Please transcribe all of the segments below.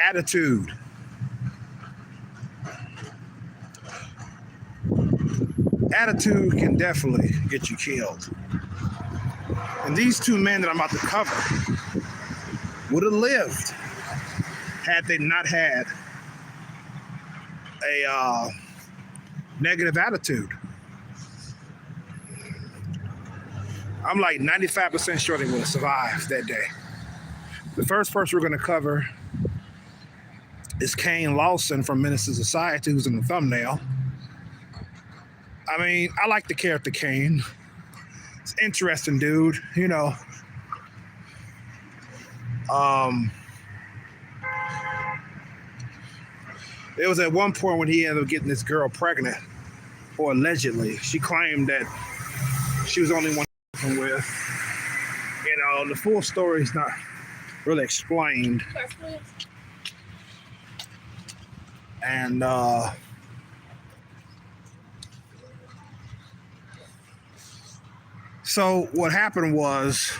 attitude. Attitude can definitely get you killed. And these two men that I'm about to cover would have lived had they not had a negative attitude. I'm like 95% sure they would have survived that day. The first person we're going to cover is Caine Lawson from Menace to Society, who's in the thumbnail. I mean, I like the character Caine. It's an interesting dude, you know. There was at one point when he ended up getting this girl pregnant, or allegedly. She claimed that she was the only one with. You know, the full story is not really explained. And so what happened was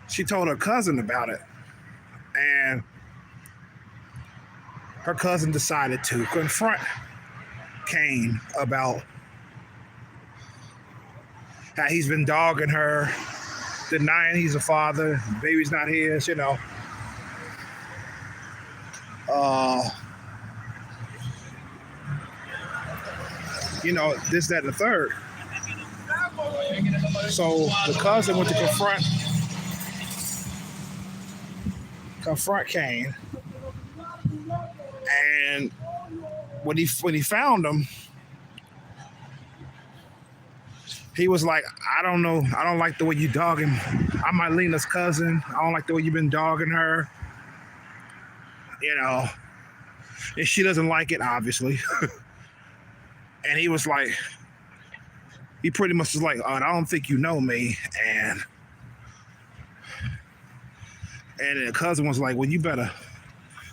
she told her cousin about it, and her cousin decided to confront Caine about how he's been dogging her, denying he's a father, the baby's not his, you know. You know, this, that, and the third. So the cousin went to confront Caine, and when he found him, he was like, I don't know, I don't like the way you dogging. I'm Myleena's cousin. I don't like the way you've been dogging her. You know, and she doesn't like it, obviously. And he was like, he pretty much was like, I don't think you know me. And the cousin was like, well, you better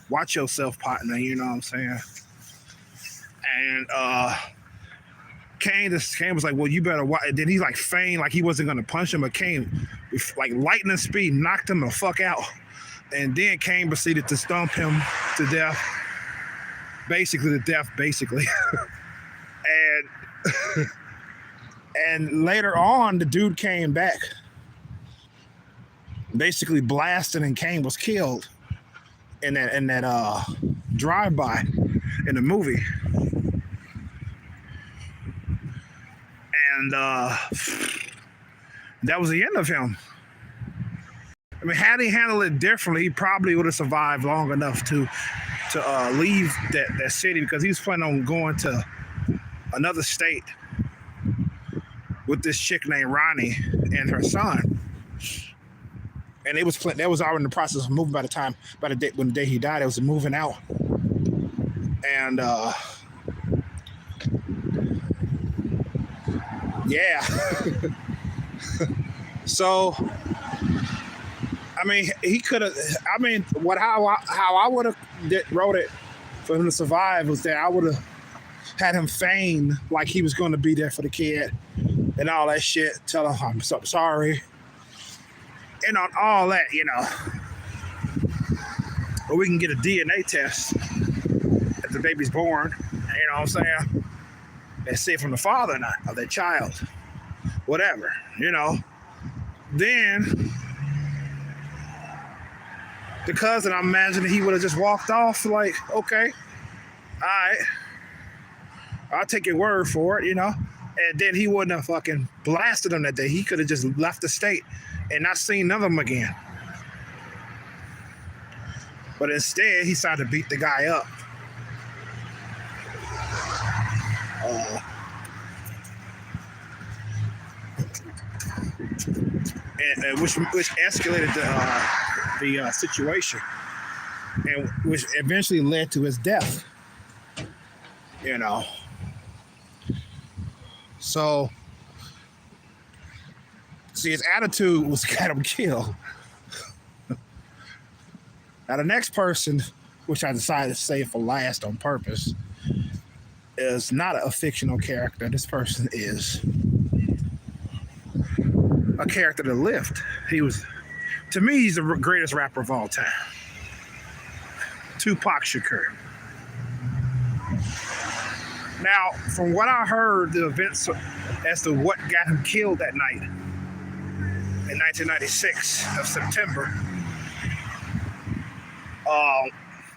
watch yourself, partner, you know what I'm saying? And Caine was like, well, you better watch. And then he like feigned like he wasn't going to punch him, but Caine, like lightning speed, knocked him the fuck out. And then Caine proceeded to stomp him to death. Basically. And later on, the dude came back, basically blasted, and Caine was killed in that drive-by in the movie. And that was the end of him. I mean, had he handled it differently, he probably would have survived long enough to leave that city, because he was planning on going to another state with this chick named Ronnie and her son. And they was already in the process of moving by the day he died. It was moving out. And yeah. So I mean, he could have. I mean, how I would have wrote it for him to survive was that I would have had him feign like he was going to be there for the kid and all that shit. Tell him I'm so sorry, and on all that, you know. Or we can get a DNA test if the baby's born. You know what I'm saying? And see from the father or not of that child, whatever. You know. Then the cousin, I'm imagining he would have just walked off like, okay, all right, I'll take your word for it, you know? And then he wouldn't have fucking blasted him that day. He could have just left the state and not seen none of them again. But instead, he decided to beat the guy up. Which escalated the situation, and which eventually led to his death. You know. So, see, his attitude was got him killed. Now, the next person, which I decided to save for last on purpose, is not a fictional character. This person is a character that lived. He was To me, he's the greatest rapper of all time. Tupac Shakur. Now, from what I heard, the events as to what got him killed that night in 1996 of September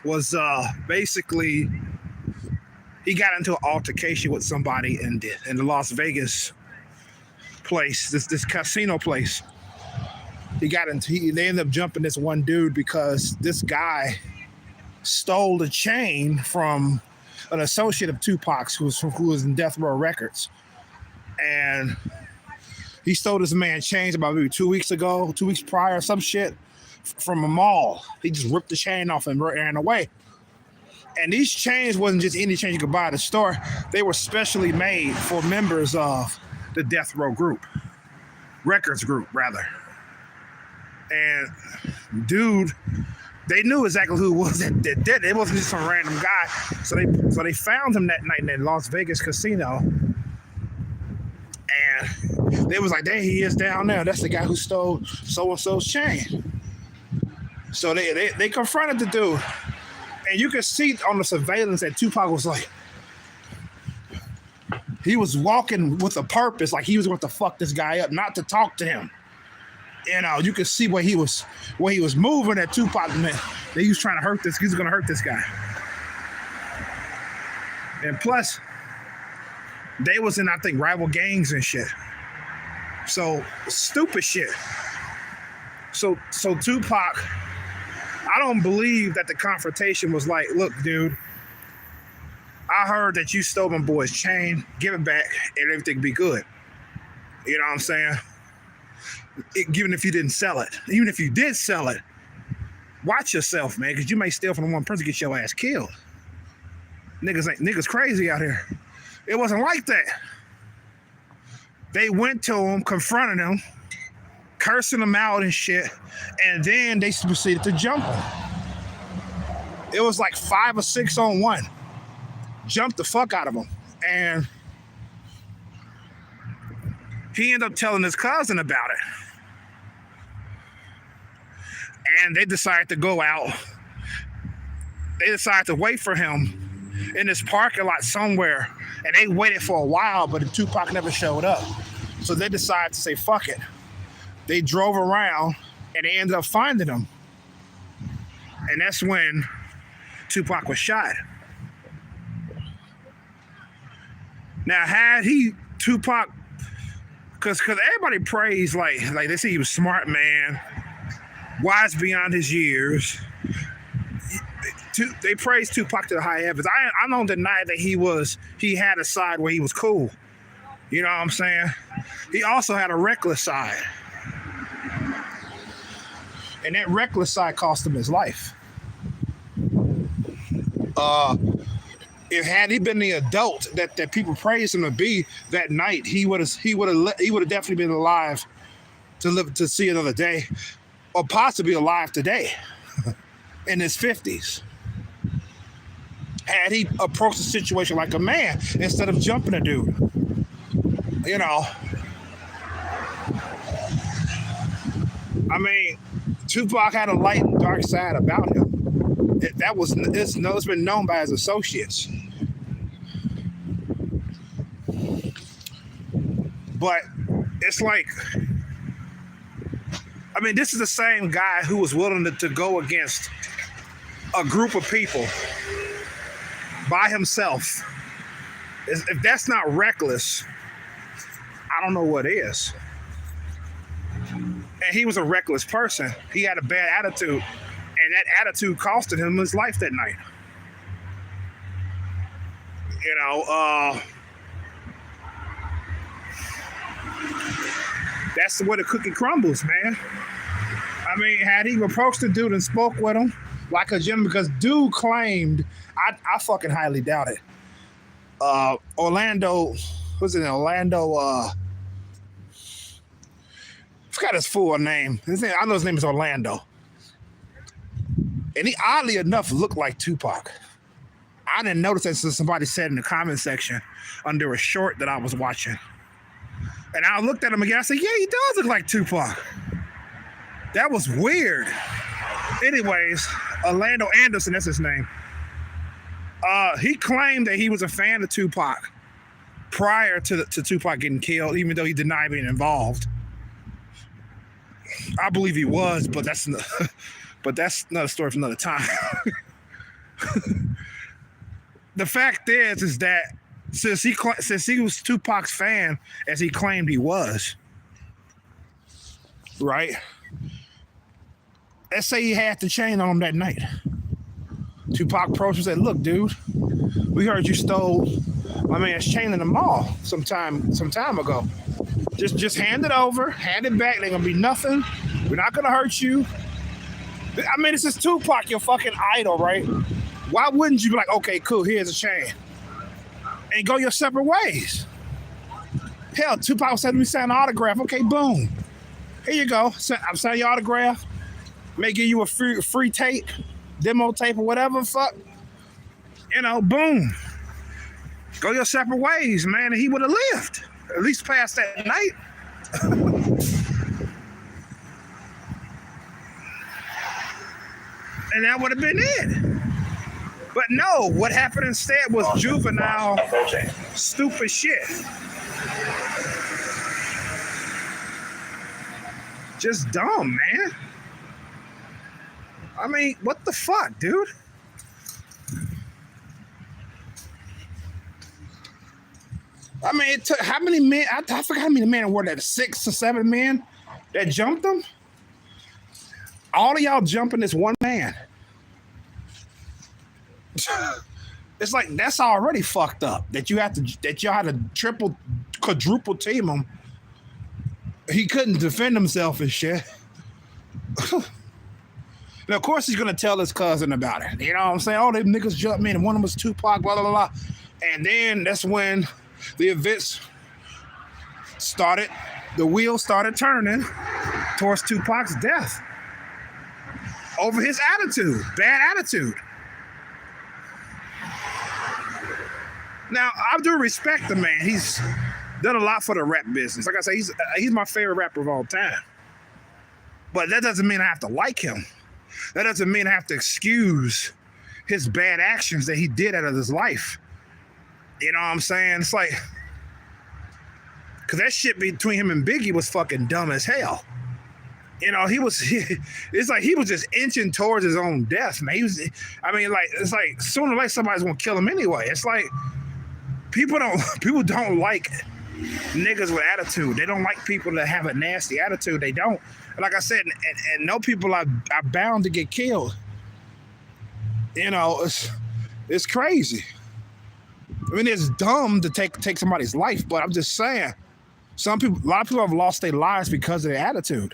was basically he got into an altercation with somebody in the Las Vegas place, this casino place. They ended up jumping this one dude because this guy stole the chain from an associate of Tupac's who was in Death Row Records. And he stole this man's chains about maybe 2 weeks prior, some shit, from a mall. He just ripped the chain off and ran away. And these chains wasn't just any chain you could buy at the store. They were specially made for members of the Death Row Records group, rather. And dude, they knew exactly who it was that did it. It wasn't just some random guy. So they found him that night in that Las Vegas casino. And they was like, there he is down there. That's the guy who stole so-and-so's chain. So they confronted the dude. And you could see on the surveillance that Tupac was like, he was walking with a purpose, like he was going to fuck this guy up, not to talk to him. You know, you could see where he was moving at Tupac meant that he was trying to hurt this. He's going to hurt this guy. And plus, they was in, I think, rival gangs and shit. So stupid shit. So Tupac, I don't believe that the confrontation was like, look, dude, I heard that you stole my boy's chain. Give it back, and everything be good. You know what I'm saying? Even if you didn't sell it. Even if you did sell it, watch yourself, man, because you may steal from one person and get your ass killed. Niggas crazy out here. It wasn't like that. They went to him, confronted him, cursing him out and shit, and then they proceeded to jump him. It was like 5 or 6 on 1. Jumped the fuck out of him. And he ended up telling his cousin about it. And they decided to go out. They decided to wait for him in this parking lot somewhere. And they waited for a while, but Tupac never showed up. So they decided to say, fuck it. They drove around and they ended up finding him. And that's when Tupac was shot. Now, had Tupac, because everybody praised, like they say he was smart, man, wise beyond his years. They praised Tupac to the high heavens. I don't deny that he had a side where he was cool. You know what I'm saying? He also had a reckless side. And that reckless side cost him his life. Had he been the adult that people praised him to be that night, he would have definitely been alive to see another day, or possibly alive today in his 50s. Had he approached the situation like a man instead of jumping a dude, you know. I mean, Tupac had a light and dark side about him. It's been known by his associates. But it's like, I mean, this is the same guy who was willing to go against a group of people by himself. If that's not reckless, I don't know what is. And he was a reckless person. He had a bad attitude. And that attitude costed him his life that night. You know, that's the way the cookie crumbles, man. I mean, had he approached the dude and spoke with him like a gentleman, because dude claimed, I fucking highly doubt it. Orlando, I forgot his full name. I know his name is Orlando. And he, oddly enough, looked like Tupac. I didn't notice that until somebody said in the comment section under a short that I was watching. And I looked at him again. I said, yeah, he does look like Tupac. That was weird. Anyways, Orlando Anderson, that's his name. He claimed that he was a fan of Tupac prior to Tupac getting killed, even though he denied being involved. I believe he was, but that's another story for another time. The fact is that since he was Tupac's fan, as he claimed he was, right? Let's say he had the chain on him that night. Tupac approached him and said, "Look, dude, we heard you stole my man's chain in the mall some time ago. Just hand it over, hand it back. There gonna be nothing. We're not gonna hurt you." I mean, this is Tupac, your fucking idol, right? Why wouldn't you be like, "Okay, cool, here's a chain," and go your separate ways? Hell, Tupac said, "Let me sign an autograph." Okay, boom. Here you go. I'm signing your autograph. May give you a free tape, demo tape, or whatever. Fuck. You know, boom. Go your separate ways, man. And he would have lived. At least past that night. And that would have been it. But no, what happened instead was juvenile, stupid shit. Just dumb, man. I mean, what the fuck, dude? I mean, it took how many men? I forgot how many men were there. 6 or 7 men that jumped them. All of y'all jumping this one man. It's like that's already fucked up. That y'all had to triple, quadruple team him. He couldn't defend himself and shit. Now, of course, he's gonna tell his cousin about it. You know what I'm saying? Oh, them niggas jumped me, and one of them was Tupac, blah blah blah. And then that's when the events started. The wheels started turning towards Tupac's death over his attitude, bad attitude. Now, I do respect the man. He's done a lot for the rap business. Like I say, he's my favorite rapper of all time. But that doesn't mean I have to like him. That doesn't mean I have to excuse his bad actions that he did out of his life. You know what I'm saying? It's like, because that shit between him and Biggie was fucking dumb as hell. You know, it's like he was just inching towards his own death, man. It's like sooner or later somebody's gonna kill him anyway. It's like people don't like niggas with attitude. They don't like people that have a nasty attitude. They don't. Like I said, and no people are bound to get killed. You know, it's crazy. I mean, it's dumb to take somebody's life, but I'm just saying, a lot of people have lost their lives because of their attitude.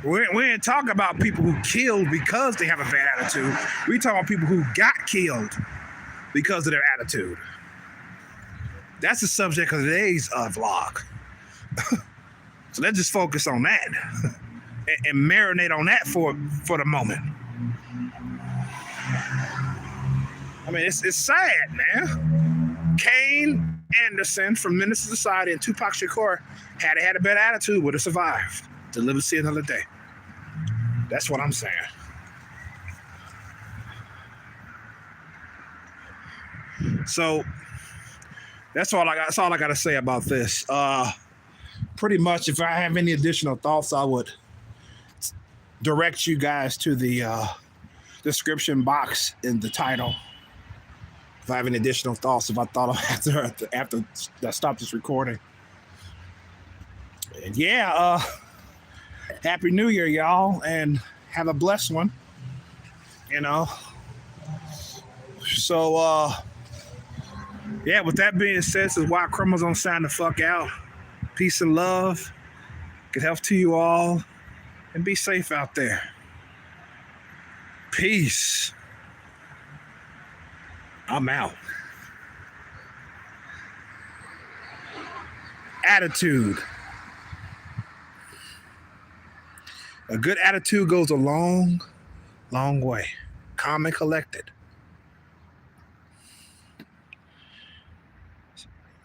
We ain't talking about people who killed because they have a bad attitude. We talking about people who got killed because of their attitude. That's the subject of today's vlog. So let's just focus on that and marinate on that for the moment. I mean, it's sad, man. Caine Anderson from Menace to Society and Tupac Shakur had a bad attitude, would have survived to live to see another day. That's what I'm saying. So that's all I got to say about this. Pretty much, if I have any additional thoughts, I would direct you guys to the description box in the title. If I have any additional thoughts, if I thought of after I stopped this recording. And yeah, Happy New Year, y'all, and have a blessed one. You know. So, yeah, with that being said, this is why criminals don't sign the fuck out. Peace and love. Good health to you all. And be safe out there. Peace. I'm out. Attitude. A good attitude goes a long, long way. Calm and collected.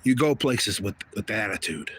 you go places with the attitude.